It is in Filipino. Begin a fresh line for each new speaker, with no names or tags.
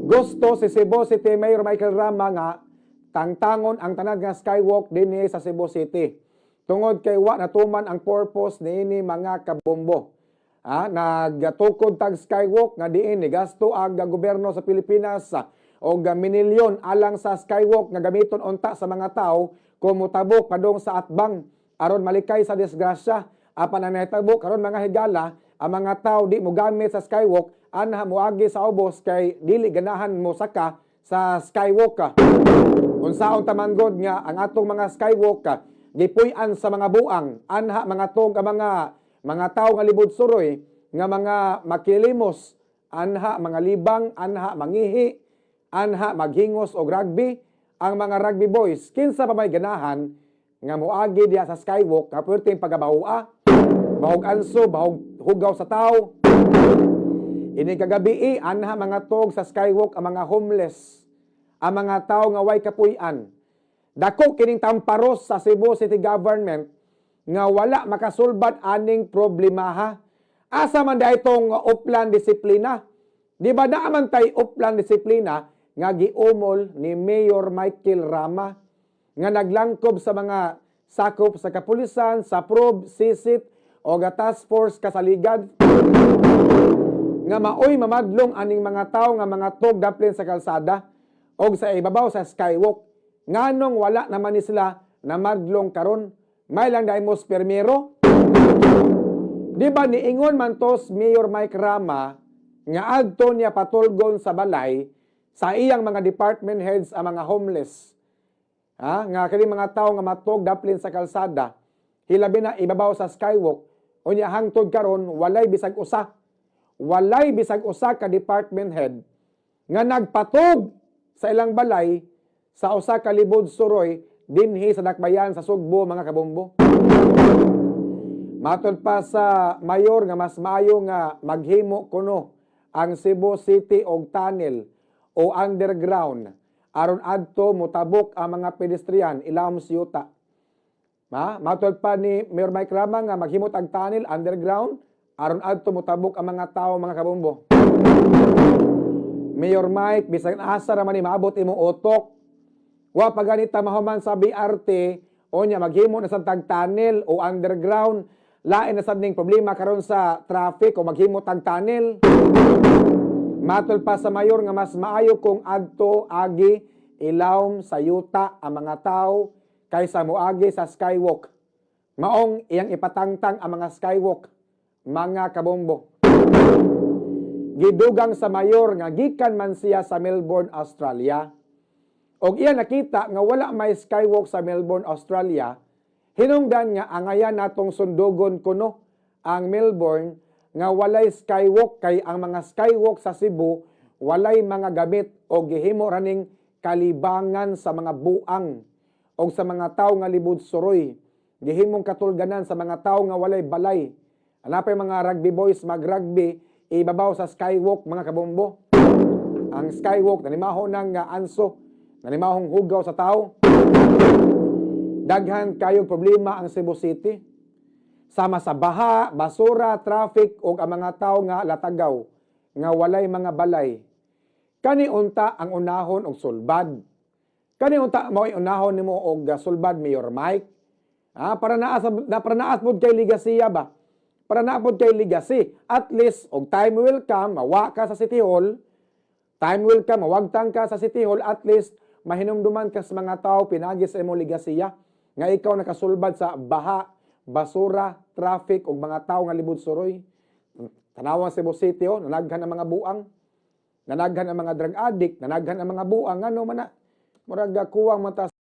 Gusto si Cebu City Mayor Michael Rama nga tangtangon ang tanan nga skywalk dinhi sa Cebu City. Tungod kay wa natuman ang purpose niini mga kabombo. Nagtukod tag skywalk nga diin ni gasto ang gobyerno sa Pilipinas og minilyon alang sa skywalk nga gamiton unta sa mga tao kung mutabok padung sa atbang aron malikay sa disgrasya. Apan ang nahitabo karon mga higala, ang mga tao di mo gamit sa skywalk anha moagi sa ubos kay dili ganahan mo saka sa skywalk. Unsaon tamanggod nga ang atong mga skywalk gipuy-an sa mga buang anha mga tog mga tao nga libod suroy nga mga makilimos anha mga libang anha mangihi anha maghingos og rugby. Ang mga rugby boys kinsa pa may ganahan nga moagi diha sa skywalk kaperting pagabahua, bahog anso, bahog hugaw sa tao. Ini kagabi anha mga tog sa skywalk ang mga homeless, ang mga tao nga way kapuy-an. Dako kining tamparos sa Cebu City Government nga wala makasulbad aning problemaha. Asa man da itong upland disiplina? Di ba naaman tay upland disiplina nga giumol ni Mayor Michael Rama nga naglangkob sa mga sakop sa kapulisan, sa PROB, SISIT o task force kasaligad nga maoy mamadlong aning mga tao nga mga tog daplin sa kalsada o sa ibabaw sa skywalk. Nganong wala naman ni sila na madlong karon? May lang dahil mos permero? Di ba niingon man tos Mayor Mike Rama nga adto niya patulgon sa balay sa iyang mga department heads ang mga homeless. Nga kini mga tao nga matog daplin sa kalsada, hilabi na ibabaw sa skywalk, unya hangtod karon walay bisag usa. Walay bisag usa ka department head nga nagpatog sa ilang balay sa usa ka libod suroy dinhi sa dakbayan sa Sugbo mga kabombo. Matod pa sa mayor nga mas maayo nga maghimo kuno ang Cebu City og tunnel o underground aron adto motabok ang mga pedestrian ilawom sa yuta. Matod pa ni Mayor Mike Rama nga maghimot ang tunnel underground aron adto motabok ang mga tao mga kabombo. Mayor Mike, bisag asa ra man ni maabot imong utok, wa pa ganita mahuman sa BRT o nya maghimo na sa tag tunnel o underground, lain na sad ning problema karon sa traffic o maghimo tag tunnel. Matol pa sa mayor nga mas maayo kung adto agi ilawom sa yuta ang mga tao kaysa moagi sa skywalk. Maong iyang ipatangtang ang mga skywalk, mga kabombo. Gidugang sa mayor nga gikan man siya sa Melbourne, Australia. Og iya nakita nga wala may skywalk sa Melbourne, Australia, hinungdan nga angayan natong sundugon kuno ang Melbourne nga walay skywalk kay ang mga skywalk sa Cebu walay mga gamit o gihimo raning kalibangan sa mga buang o sa mga tao nga libod suroy. Gihimong katulganan sa mga tao nga walay balay. Anapay mga rugby boys mag-rugby ibabaw sa skywalk mga kabombo. Ang skywalk nanimaho ng anso, nanimahong hugaw sa tao. Daghan kayong problema ang Cebu City. Sama sa baha, basura, traffic o ang mga tao nga latagaw nga walay mga balay. Kani unta ang unahon og sulbad. Kani unta mao unahon nimo og sulbad Mayor Mike. Para naas pod kay ligasiya ba? Para naapod kay legacy. At least og time will come mawa ka sa City Hall. Time will come mawagtang ka sa City Hall, at least mahinumduman ka sa mga tao pinagi sa imong ligasiya nga ikaw nakasulbad sa baha, basura, traffic ug mga tao nga libod suroy. Tanawa sa Cebu City nanaghan ang mga buang, nanaghan ang mga drug addict, nanaghan ang mga buang ano man na murag kuwang mata